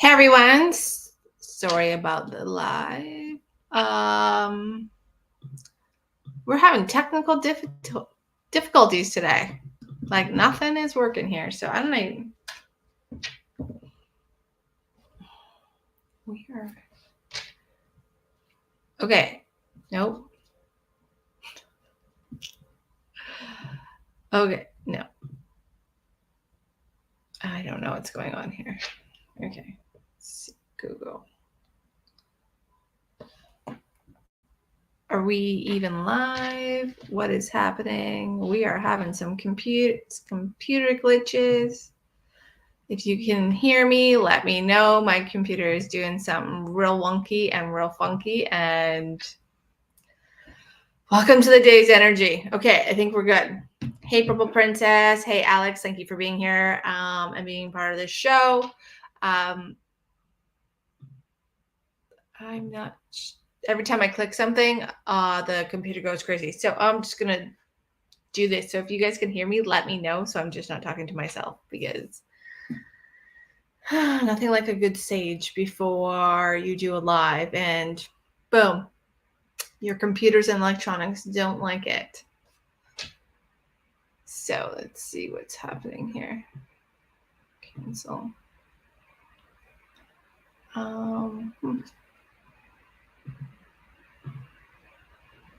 Hey everyone, sorry about the live. We're having technical difficulties today. Like nothing is working here, so I don't know. Weird. Okay, nope. Okay, no. I don't know what's going on here. Okay, let's see. Google. Are we even live? What is happening? We are having some computer glitches. If you can hear me, let me know. My computer is doing something real wonky and real funky. And welcome to the day's energy. Okay, I think we're good. Hey, Purple Princess. Hey, Alex. Thank you for being here and being part of this show. I'm not. Every time I click something, the computer goes crazy. So I'm just going to do this. So if you guys can hear me, let me know. So I'm just not talking to myself because nothing like a good sage before you do a live and boom, your computers and electronics don't like it. So let's see what's happening here. Cancel.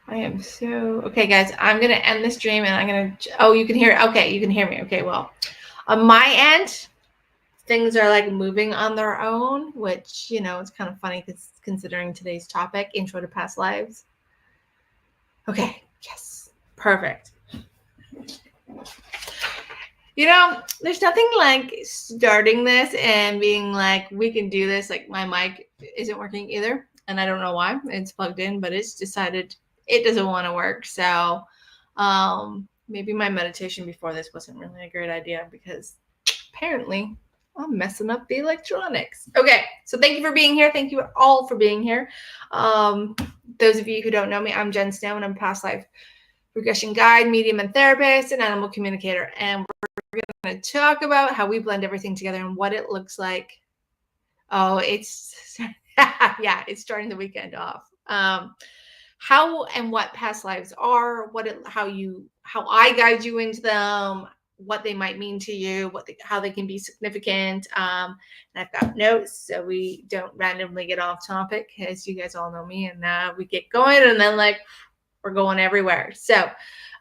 I am so okay, guys. I'm gonna end this stream and I'm gonna. Oh, you can hear. Okay, you can hear me. Okay, well, on my end, things are like moving on their own, which it's kind of funny because considering today's topic, intro to past lives. Okay. Yes. Perfect. There's nothing like starting this and being like, we can do this. Like my mic isn't working either. And I don't know why. It's plugged in, but it's decided it doesn't want to work. So maybe my meditation before this wasn't really a great idea because apparently I'm messing up the electronics. Okay, so thank you for being here. Thank you all for being here. Those of you who don't know me, I'm Jen Snow and I'm a past life regression guide, medium and therapist, and animal communicator. And we're going to talk about how we blend everything together and what it looks like. Oh, it's it's starting the weekend off. How and what past lives are, how I guide you into them, what they might mean to you, how they can be significant. And I've got notes so we don't randomly get off topic, as you guys all know me, and we get going and then like we're going everywhere. So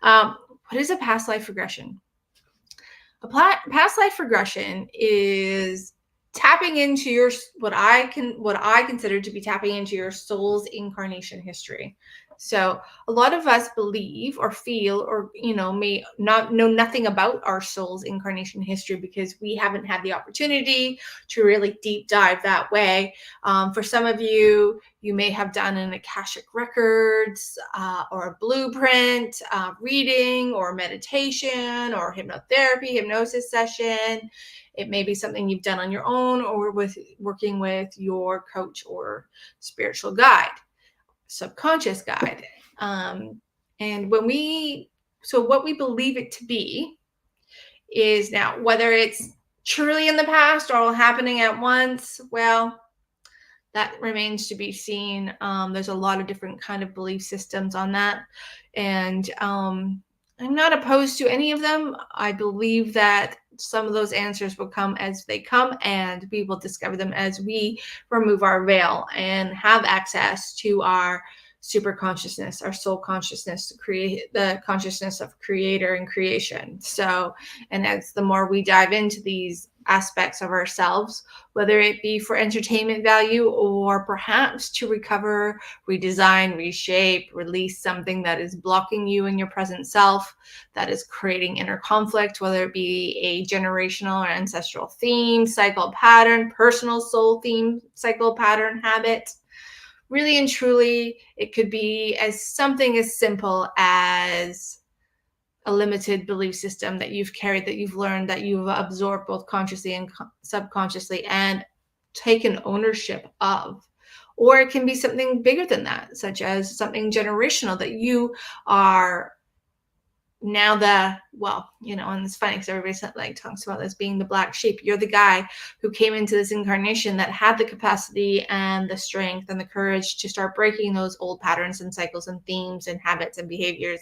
what is a past life regression? A past life regression is tapping into what I consider to be tapping into your soul's incarnation history. So a lot of us believe or feel or may not know nothing about our soul's incarnation history because we haven't had the opportunity to really deep dive that way. For some of you, you may have done an Akashic Records or a blueprint reading or meditation or hypnotherapy, hypnosis session. It may be something you've done on your own or with working with your coach or spiritual guide, subconscious guide. And what we believe it to be is now, whether it's truly in the past or all happening at once, well, that remains to be seen. There's a lot of different kind of belief systems on that. And I'm not opposed to any of them. I believe that some of those answers will come as they come, and we will discover them as we remove our veil and have access to our super consciousness, our soul consciousness, to create the consciousness of creator and creation. So, and as the more we dive into these aspects of ourselves, whether it be for entertainment value or perhaps to recover, redesign, reshape, release something that is blocking you in your present self, that is creating inner conflict, whether it be a generational or ancestral theme, cycle pattern, personal soul theme, cycle pattern, habit. Really and truly, it could be as something as simple as a limited belief system that you've carried, that you've learned, that you've absorbed both consciously and subconsciously and taken ownership of. Or it can be something bigger than that, such as something generational that you are now and it's funny because everybody like talks about this being the black sheep. You're the guy who came into this incarnation that had the capacity and the strength and the courage to start breaking those old patterns and cycles and themes and habits and behaviors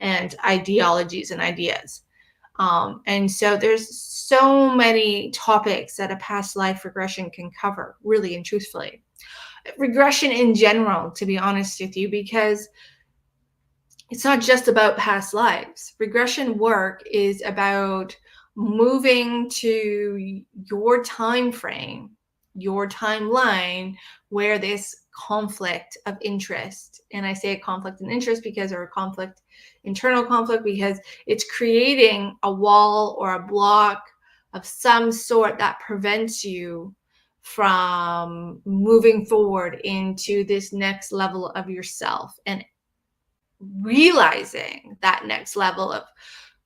and ideologies and ideas. And so there's so many topics that a past life regression can cover, really and truthfully. Regression in general, to be honest with you, because it's not just about past lives. Regression work is about moving to your time frame, your timeline, where this conflict of interest, and I say a conflict of interest because, or a conflict, internal conflict, because it's creating a wall or a block of some sort that prevents you from moving forward into this next level of yourself and realizing that next level of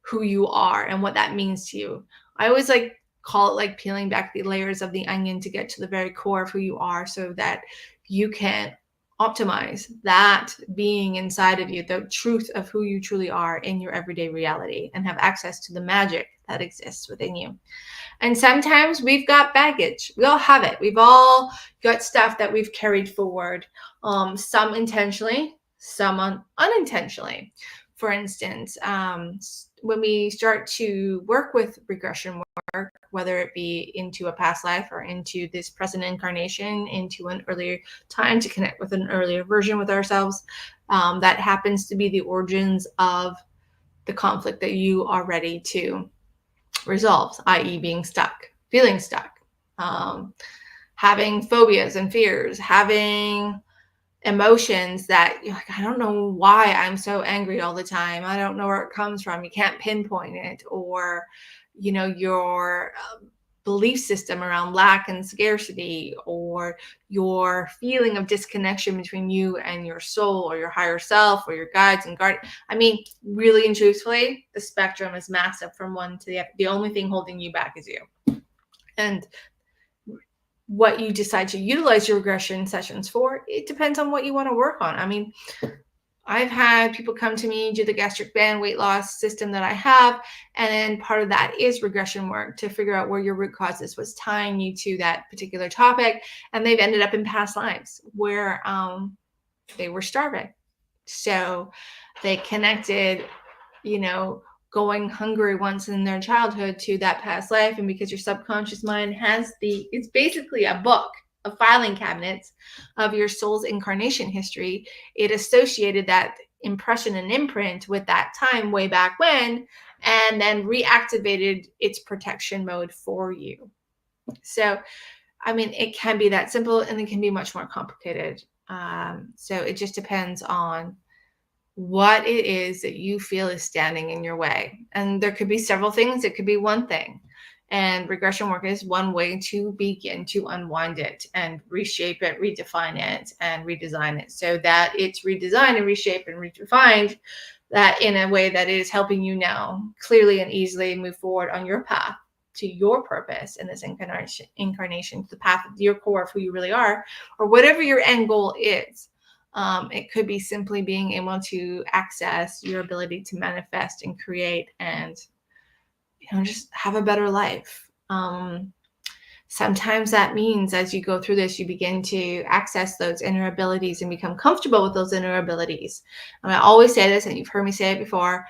who you are and what that means to you. I always like call it like peeling back the layers of the onion to get to the very core of who you are so that you can optimize that being inside of you, the truth of who you truly are in your everyday reality, and have access to the magic that exists within you. And sometimes we've got baggage. We all have it. We've all got stuff that we've carried forward, some intentionally, some unintentionally. For instance, when we start to work with regression work, whether it be into a past life or into this present incarnation, into an earlier time to connect with an earlier version with ourselves, that happens to be the origins of the conflict that you are ready to resolve, i.e. being stuck, feeling stuck, having phobias and fears, having emotions that you're like, I don't know why I'm so angry all the time. I don't know where it comes from. You can't pinpoint it. Or, your belief system around lack and scarcity, or your feeling of disconnection between you and your soul or your higher self or your guides and guardians. I mean, really and truthfully, the spectrum is massive from one to the other. The only thing holding you back is you. And what you decide to utilize your regression sessions for, it depends on what you want to work on. I mean, I've had people come to me, do the gastric band weight loss system that I have, and then part of that is regression work to figure out where your root causes was tying you to that particular topic, and they've ended up in past lives where they were starving. So they connected, going hungry once in their childhood to that past life, and because your subconscious mind has it's basically a book of filing cabinets of your soul's incarnation history, it associated that impression and imprint with that time way back when, and then reactivated its protection mode for you. So, I mean, it can be that simple, and it can be much more complicated. So it just depends on what it is that you feel is standing in your way. And there could be several things. It could be one thing. And regression work is one way to begin to unwind it and reshape it, redefine it, and redesign it so that it's redesigned and reshaped and redefined that in a way that is helping you now clearly and easily move forward on your path to your purpose in this incarnation, to the path of your core of who you really are, or whatever your end goal is. It could be simply being able to access your ability to manifest and create and just have a better life. Sometimes that means as you go through this, you begin to access those inner abilities and become comfortable with those inner abilities. And I always say this, and you've heard me say it before,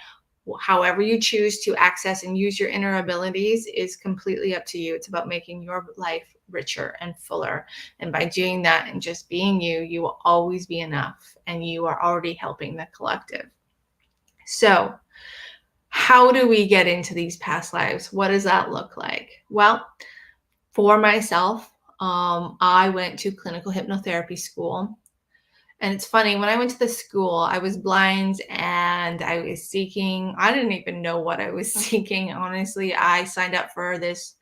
however you choose to access and use your inner abilities is completely up to you. It's about making your life richer and fuller. And by doing that and just being you, you will always be enough, and you are already helping the collective. So how do we get into these past lives? What does that look like? Well, for myself, I went to clinical hypnotherapy school. And it's funny, when I went to the school, I was blind and I was seeking, I didn't even know what I was seeking. Honestly, I signed up for this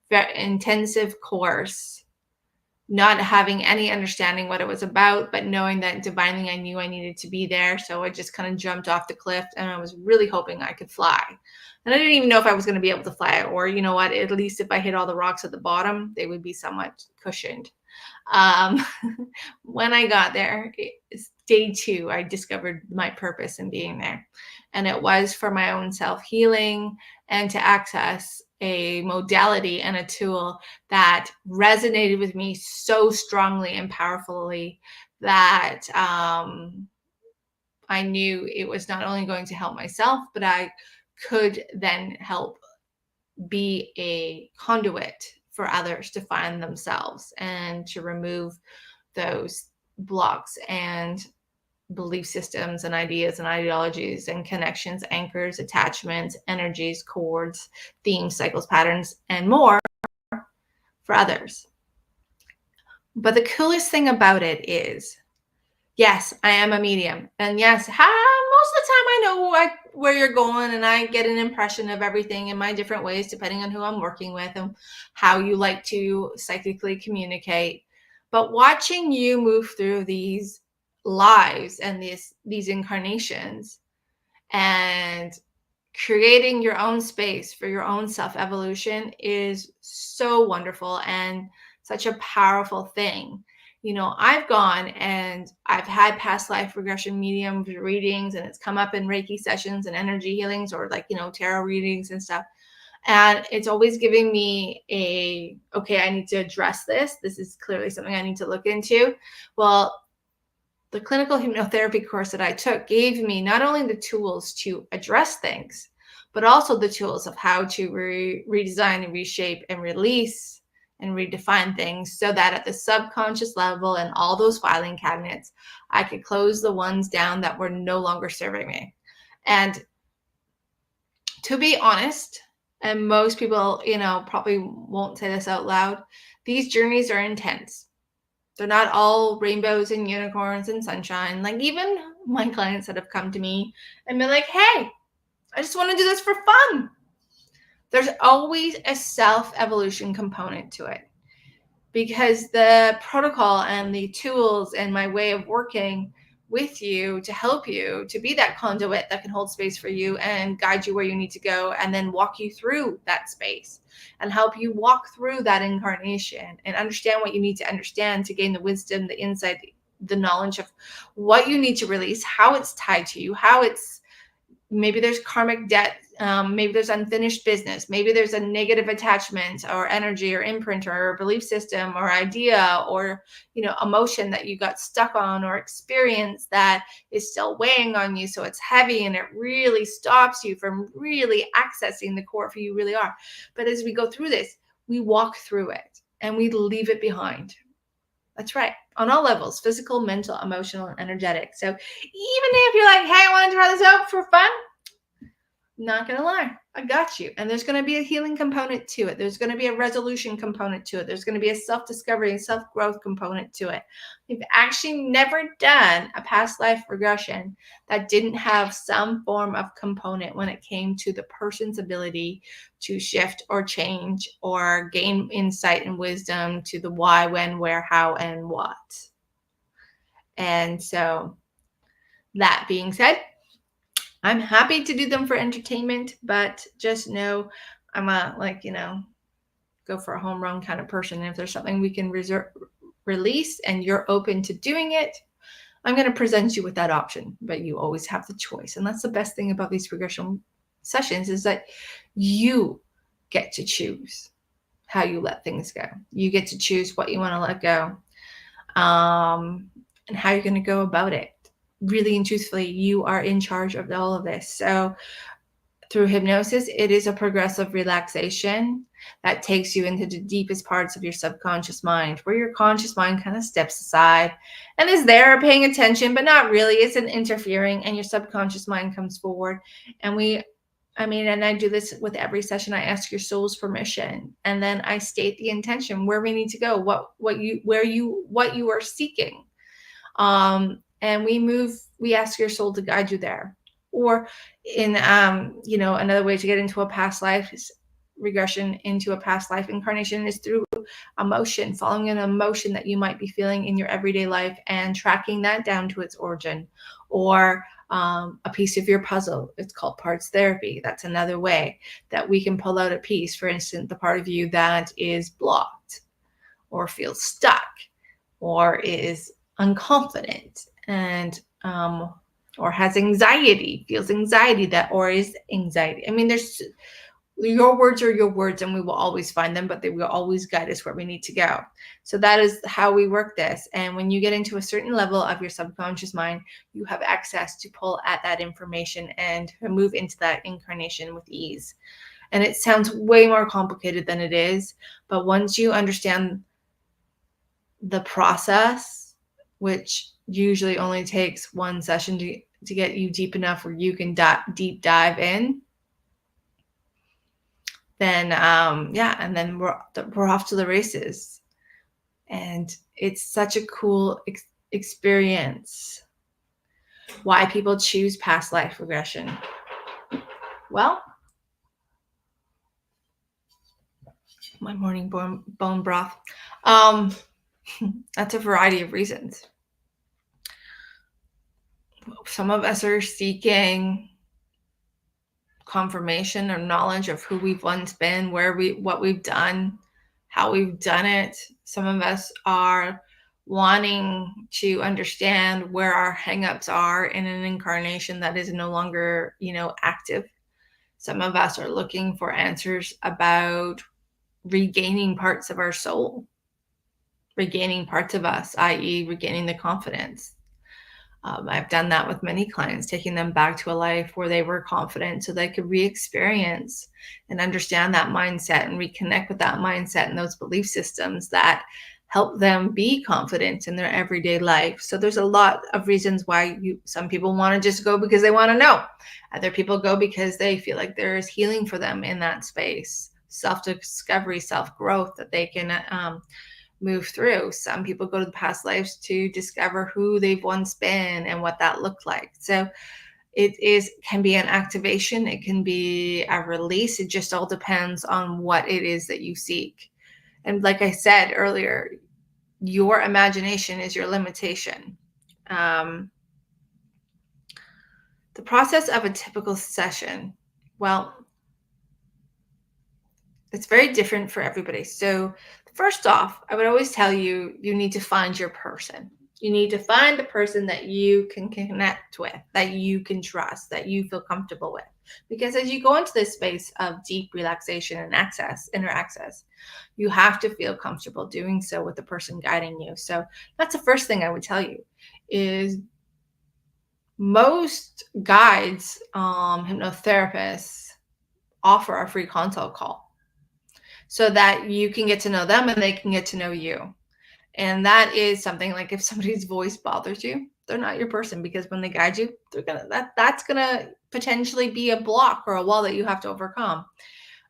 very intensive course not having any understanding what it was about, but knowing that divinely I knew I needed to be there. So I just kind of jumped off the cliff, and I was really hoping I could fly. And I didn't even know if I was going to be able to fly, or you know what, at least if I hit all the rocks at the bottom, they would be somewhat cushioned. Um, when I got there, day 2, I discovered my purpose in being there. And it was for my own self-healing and to access a modality and a tool that resonated with me so strongly and powerfully that I knew it was not only going to help myself, but I could then help be a conduit for others to find themselves and to remove those blocks and belief systems and ideas and ideologies and connections, anchors, attachments, energies, cords, themes, cycles, patterns, and more for others. But the coolest thing about it is, yes, I am a medium. And yes, most of the time I know where you're going, and I get an impression of everything in my different ways, depending on who I'm working with and how you like to psychically communicate. But watching you move through these lives and these incarnations and creating your own space for your own self-evolution is so wonderful and such a powerful thing. You know, I've gone and I've had past life regression medium readings, and it's come up in Reiki sessions and energy healings, or like, tarot readings and stuff. And it's always giving me okay, I need to address this. This is clearly something I need to look into. Well, the clinical hypnotherapy course that I took gave me not only the tools to address things, but also the tools of how to redesign and reshape and release and redefine things, so that at the subconscious level and all those filing cabinets, I could close the ones down that were no longer serving me. And to be honest, and most people, probably won't say this out loud, these journeys are intense. They're not all rainbows and unicorns and sunshine. Like, even my clients that have come to me and been like, hey, I just want to do this for fun. There's always a self-evolution component to it, because the protocol and the tools and my way of working with you to help you to be that conduit that can hold space for you and guide you where you need to go, and then walk you through that space and help you walk through that incarnation and understand what you need to understand to gain the wisdom, the insight, the knowledge of what you need to release, how it's tied to you, how it's, maybe there's karmic debt, maybe there's unfinished business, maybe there's a negative attachment or energy or imprint or belief system or idea or emotion that you got stuck on or experience that is still weighing on you, so it's heavy and it really stops you from really accessing the core of who you really are. But as we go through this, we walk through it and we leave it behind. That's right. On all levels: physical, mental, emotional, and energetic. So even if you're like, hey, I want to try this out for fun, not going to lie, I got you. And there's going to be a healing component to it. There's going to be a resolution component to it. There's going to be a self-discovery and self-growth component to it. We've actually never done a past life regression that didn't have some form of component when it came to the person's ability to shift or change or gain insight and wisdom to the why, when, where, how, and what. And so, that being said, I'm happy to do them for entertainment, but just know I'm go for a home run kind of person. And if there's something we can release and you're open to doing it, I'm going to present you with that option, but you always have the choice. And that's the best thing about these regression sessions, is that you get to choose how you let things go. You get to choose what you want to let go, and how you're going to go about it. Really and truthfully, you are in charge of all of this. So through hypnosis, it is a progressive relaxation that takes you into the deepest parts of your subconscious mind, where your conscious mind kind of steps aside and is there paying attention, but not really. It's an interfering, and your subconscious mind comes forward. And and I do this with every session. I ask your soul's permission, and then I state the intention, where we need to go, what you are seeking. And we ask your soul to guide you there. Or in, another way to get into a past life regression, into a past life incarnation, is through emotion, following an emotion that you might be feeling in your everyday life and tracking that down to its origin, or a piece of your puzzle. It's called parts therapy. That's another way that we can pull out a piece. For instance, the part of you that is blocked or feels stuck or is unconfident and or has anxiety, feels anxiety, that or is anxiety. I mean, there's your words are your words and we will always find them, but they will always guide us where we need to go. So that is how we work this. And when you get into a certain level of your subconscious mind, you have access to pull at that information and move into that incarnation with ease. And it sounds way more complicated than it is, but once you understand the process, which usually only takes one session to get you deep enough where you can deep dive in, then and then we're off to the races. And it's such a cool experience. Why people choose past life regression? Well, my morning bone broth. That's a variety of reasons. Some of us are seeking confirmation or knowledge of who we've once been, what we've done, how we've done it. Some of us are wanting to understand where our hangups are in an incarnation that is no longer, active. Some of us are looking for answers about regaining parts of our soul, regaining parts of us, i.e., regaining the confidence. I've done that with many clients, taking them back to a life where they were confident so they could re-experience and understand that mindset and reconnect with that mindset and those belief systems that help them be confident in their everyday life. So there's a lot of reasons why some people want to just go because they want to know. Other people go because they feel like there is healing for them in that space, self-discovery, self-growth that they can move through. Some people go to the past lives to discover who they've once been and what that looked like. So can be an activation, it can be a release. It just all depends on what it is that you seek. And like I said earlier, your imagination is your limitation. The process of a typical session, well, it's very different for everybody. So first off, I would always tell you, you need to find your person. You need to find the person that you can connect with, that you can trust, that you feel comfortable with. Because as you go into this space of deep relaxation and inner access, you have to feel comfortable doing so with the person guiding you. So that's the first thing I would tell you is most guides, hypnotherapists offer a free consult call, so that you can get to know them and they can get to know you. And that is something like if somebody's voice bothers you, they're not your person, because when they guide you, that's gonna potentially be a block or a wall that you have to overcome.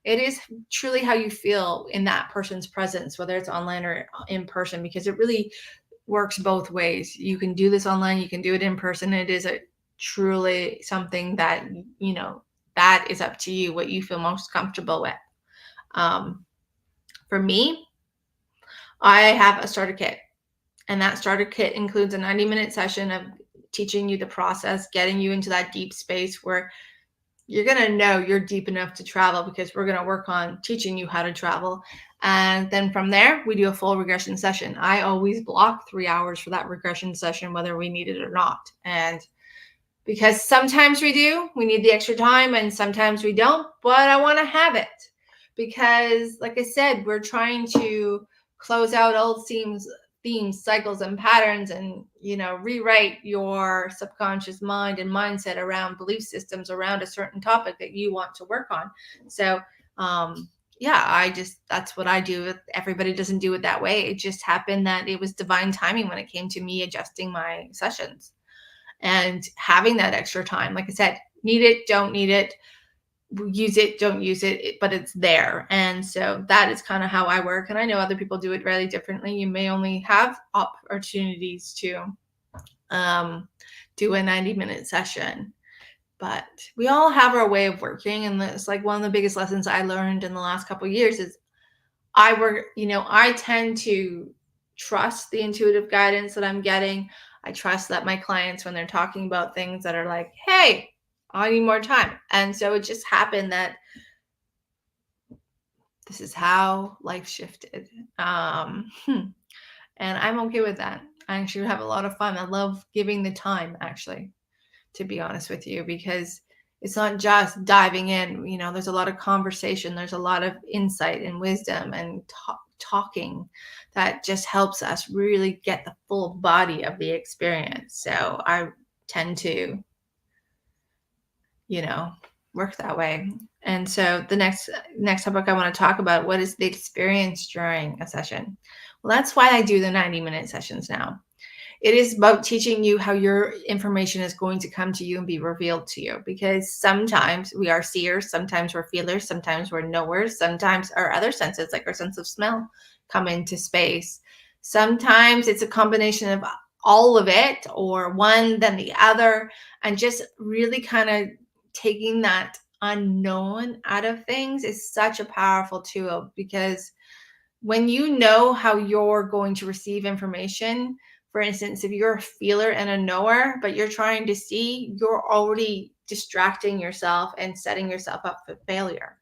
It is truly how you feel in that person's presence, whether it's online or in person, because it really works both ways. You can do this online, you can do it in person. It is truly something that, that is up to you, what you feel most comfortable with. For me, I have a starter kit, and that starter kit includes a 90-minute session of teaching you the process, getting you into that deep space where you're going to know you're deep enough to travel, because we're going to work on teaching you how to travel. And then from there, we do a full regression session. I always block 3 hours for that regression session, whether we need it or not. And because sometimes we need the extra time, and sometimes we don't, but I want to have it. Because like I said, we're trying to close out old themes, cycles, and patterns, and, rewrite your subconscious mind and mindset around belief systems around a certain topic that you want to work on. So, that's what I do. Everybody doesn't do it that way. It just happened that it was divine timing when it came to me adjusting my sessions and having that extra time. Like I said, need it, don't need it, use it, don't use it, but it's there. And so that is kind of how I work. And I know other people do it really differently. You may only have opportunities to do a 90-minute session, but we all have our way of working. And it's like one of the biggest lessons I learned in the last couple of years is I tend to trust the intuitive guidance that I'm getting. I trust that my clients, when they're talking about things that are like, hey, I need more time. And so it just happened that this is how life shifted. And I'm okay with that. I actually have a lot of fun. I love giving the time, actually, to be honest with you, because it's not just diving in. There's a lot of conversation, there's a lot of insight and wisdom and talking that just helps us really get the full body of the experience. So I tend to, work that way. And so the next topic I want to talk about, what is the experience during a session? Well, that's why I do the 90-minute sessions now. It is about teaching you how your information is going to come to you and be revealed to you, because sometimes we are seers, sometimes we're feelers, sometimes we're knowers, sometimes our other senses, like our sense of smell, come into space. Sometimes it's a combination of all of it, or one then the other, and just really kind of taking that unknown out of things is such a powerful tool, because when you know how you're going to receive information, for instance, if you're a feeler and a knower, but you're trying to see, you're already distracting yourself and setting yourself up for failure.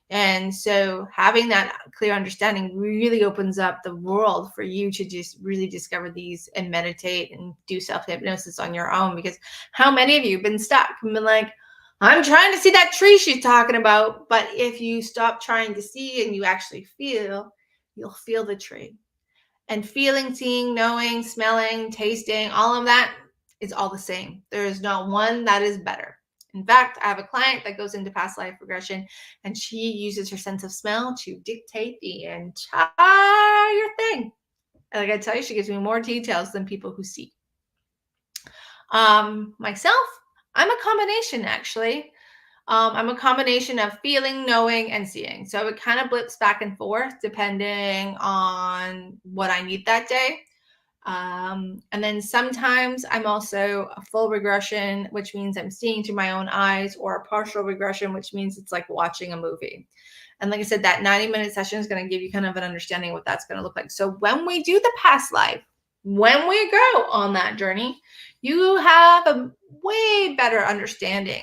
And so having that clear understanding really opens up the world for you to just really discover these and meditate and do self-hypnosis on your own. Because how many of you have been stuck and been like, I'm trying to see that tree she's talking about. But if you stop trying to see and you actually feel, you'll feel the tree. And feeling, seeing, knowing, smelling, tasting, all of that is all the same. There is not one that is better. In fact, I have a client that goes into past life regression, and she uses her sense of smell to dictate the entire thing. And like I tell you, she gives me more details than people who see. Myself, I'm a combination, actually. I'm a combination of feeling, knowing, and seeing. So it kind of blips back and forth depending on what I need that day. And then sometimes I'm also a full regression, which means I'm seeing through my own eyes, or a partial regression, which means it's like watching a movie. And like I said, that 90-minute session is going to give you kind of an understanding of what that's going to look like. So when we do the past life, when we go on that journey, you have a way better understanding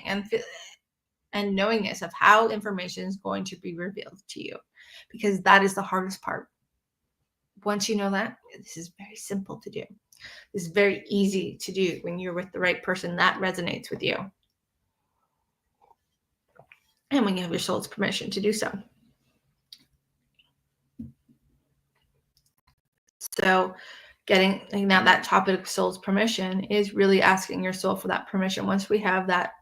and knowingness of how information is going to be revealed to you, because that is the hardest part. Once you know that, this is very simple to do. This is very easy to do when you're with the right person that resonates with you, and when you have your soul's permission to do so. So getting now that topic of soul's permission is really asking your soul for that permission. Once we have that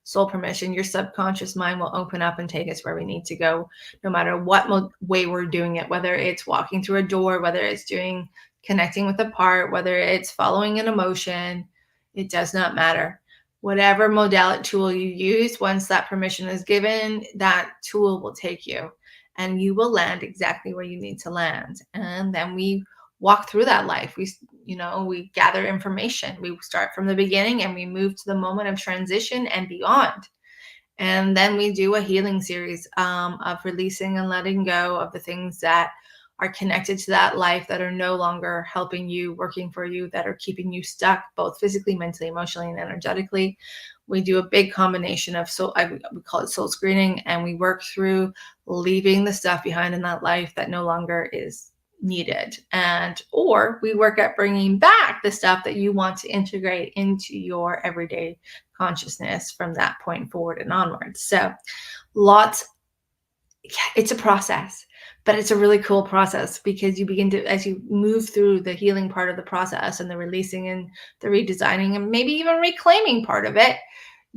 soul permission, your subconscious mind will open up and take us where we need to go, no matter what way we're doing it, whether it's walking through a door, whether it's connecting with a part, whether it's following an emotion. It does not matter. Whatever modality tool you use, once that permission is given, that tool will take you and you will land exactly where you need to land. And then we walk through that life. We gather information. We start from the beginning and we move to the moment of transition and beyond. And then we do a healing series of releasing and letting go of the things that are connected to that life, that are no longer helping you, working for you, that are keeping you stuck, both physically, mentally, emotionally, and energetically. We do a big combination of we call it soul screening, and we work through leaving the stuff behind in that life that no longer is needed, or we work at bringing back the stuff that you want to integrate into your everyday consciousness from that point forward and onwards. So it's a process, but it's a really cool process, because you begin to, as you move through the healing part of the process and the releasing and the redesigning and maybe even reclaiming part of it,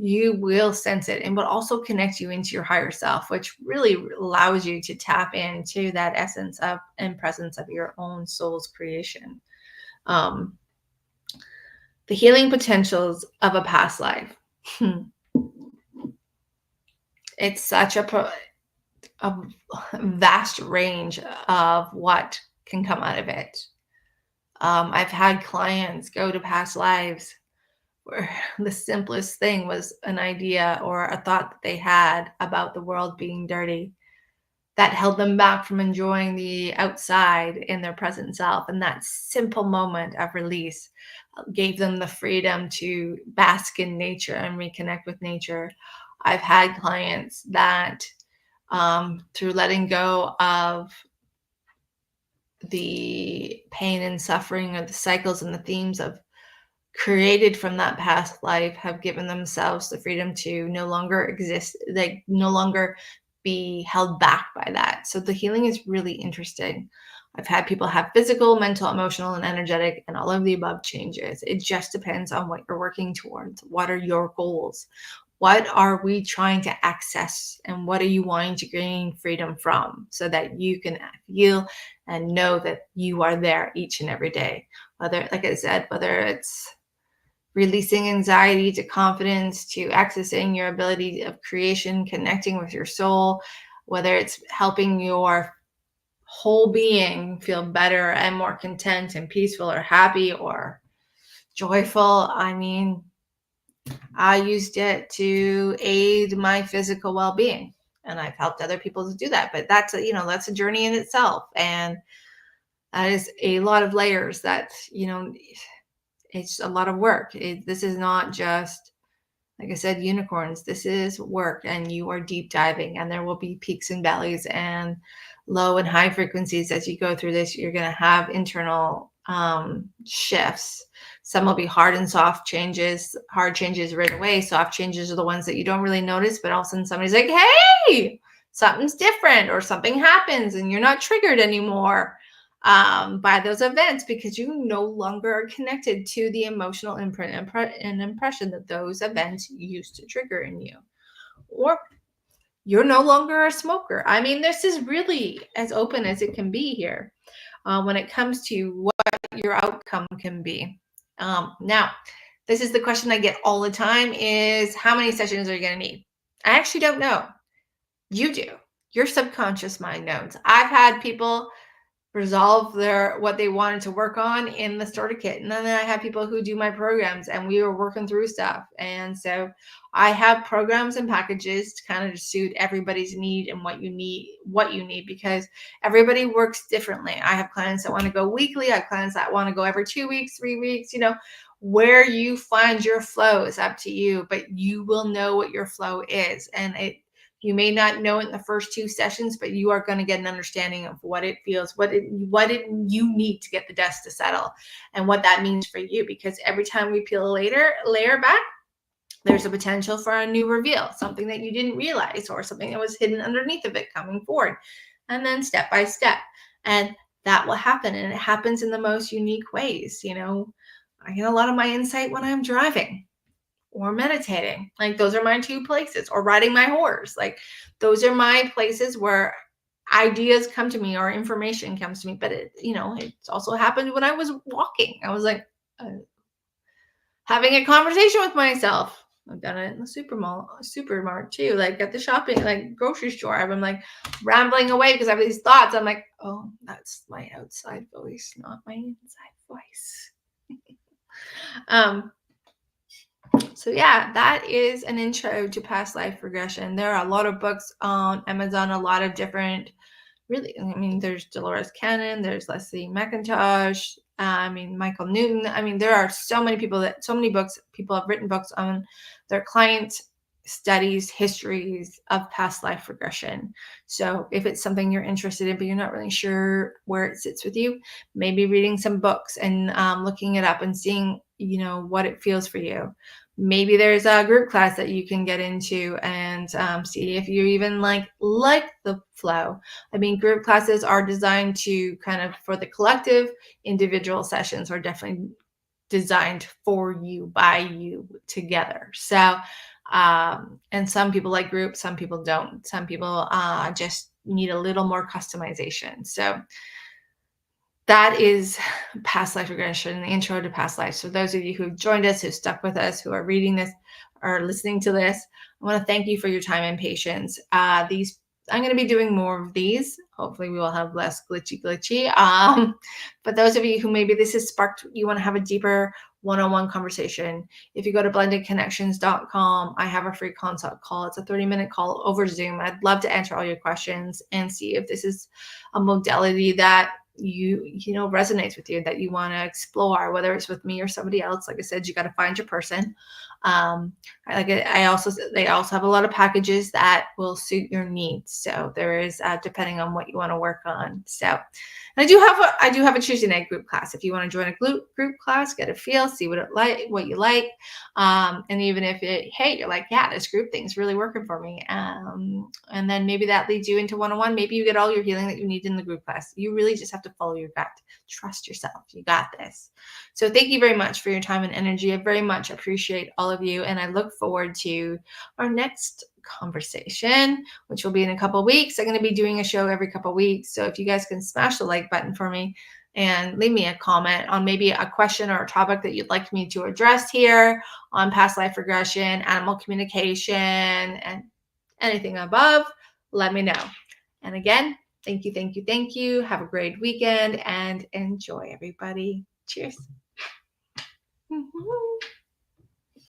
you will sense it, and will also connect you into your higher self, which really allows you to tap into that essence of and presence of your own soul's creation. The healing potentials of a past life. It's such a vast range of what can come out of it. I've had clients go to past lives where the simplest thing was an idea or a thought that they had about the world being dirty, that held them back from enjoying the outside in their present self. And that simple moment of release gave them the freedom to bask in nature and reconnect with nature. I've had clients that, through letting go of the pain and suffering or the cycles and the themes of created from that past life, have given themselves the freedom to no longer exist, like no longer be held back by that. So the healing is really interesting. I've had people have physical, mental, emotional, and energetic, and all of the above changes. It just depends on what you're working towards. What are your goals? What are we trying to access? And what are you wanting to gain freedom from so that you can feel and know that you are there each and every day? Whether, like I said, whether it's releasing anxiety to confidence, to accessing your ability of creation, connecting with your soul, whether it's helping your whole being feel better and more content and peaceful or happy or joyful. I mean, I used it to aid my physical well-being, and I've helped other people to do that. But that's that's a journey in itself, and that is a lot of layers. That it's a lot of work. This is not just, like I said, unicorns. This is work, and you are deep diving, and there will be peaks and valleys and low and high frequencies as you go through this. You're going to have internal shifts. Some will be hard and soft changes. Hard changes right away. Soft changes are the ones that you don't really notice, but all of a sudden somebody's like, hey, something's different, or something happens and you're not triggered anymore by those events, because you no longer are connected to the emotional imprint and impression that those events used to trigger in you. Or you're no longer a smoker. I mean, this is really as open as it can be here when it comes to what your outcome can be. Now, this is the question I get all the time is, how many sessions are you going to need? I actually don't know. You do. Your subconscious mind knows. I've had people resolve what they wanted to work on in the starter kit. And then I have people who do my programs, and we were working through stuff. And so I have programs and packages to kind of suit everybody's need and what you need, because everybody works differently. I have clients that want to go weekly. I have clients that want to go every 2 weeks, 3 weeks, where you find your flow is up to you, but you will know what your flow is. And you may not know it in the first 2 sessions, but you are going to get an understanding of what it feels, what you need to get the dust to settle, and what that means for you. Because every time we peel a layer back, there's a potential for a new reveal, something that you didn't realize, or something that was hidden underneath of it coming forward. And then step by step. And that will happen. And it happens in the most unique ways. I get a lot of my insight when I'm driving or meditating. Like, those are my 2 places, or riding my horse. Like, those are my places where ideas come to me or information comes to me. But it's also happened when I was walking. I was like having a conversation with myself. I've done it in the supermarket too, like at the shopping, like grocery store. I'm like rambling away because I have these thoughts. I'm like, oh, that's my outside voice, not my inside voice. So yeah, that is an intro to past life regression. There are a lot of books on Amazon, a lot of different, really, there's Dolores Cannon, there's Leslie McIntosh, Michael Newton. There are so many books, people have written books on their clients' studies, histories of past life regression. So if it's something you're interested in, but you're not really sure where it sits with you, maybe reading some books and looking it up and seeing, what it feels for you. Maybe there's a group class that you can get into and see if you even like the flow. Group classes are designed to kind of for the collective. Individual sessions are definitely designed for you, by you, together. So, and some people like groups, some people don't. Some people just need a little more customization. So that is past life regression, the intro to past life. So those of you who've joined us, who've stuck with us, who are reading this or listening to this, I want to thank you for your time and patience. These I'm going to be doing more of these. Hopefully we will have less glitchy. But those of you who maybe this has sparked, you want to have a deeper one-on-one conversation. If you go to blendedconnections.com, I have a free consult call. It's a 30-minute call over Zoom. I'd love to answer all your questions and see if this is a modality that you know resonates with you, that you want to explore, whether it's with me or somebody else. Like I said, you got to find your person. They also have a lot of packages that will suit your needs. So there is depending on what you want to work on. So and I do have a Tuesday night group class. If you want to join a group class, get a feel, see what you like, and even if you're like, yeah, this group thing's really working for me, and then maybe that leads you into one-on-one. Maybe you get all your healing that you need in the group class. You really just have to follow your gut. Trust yourself. You got this. So thank you very much for your time and energy. I very much appreciate all of you, and I look forward to our next conversation, which will be in a couple of weeks. I'm going to be doing a show every couple of weeks. So if you guys can smash the like button for me and leave me a comment on maybe a question or a topic that you'd like me to address here on past life regression, animal communication, and anything above, let me know. And again, thank you. Have a great weekend and enjoy, everybody. Cheers.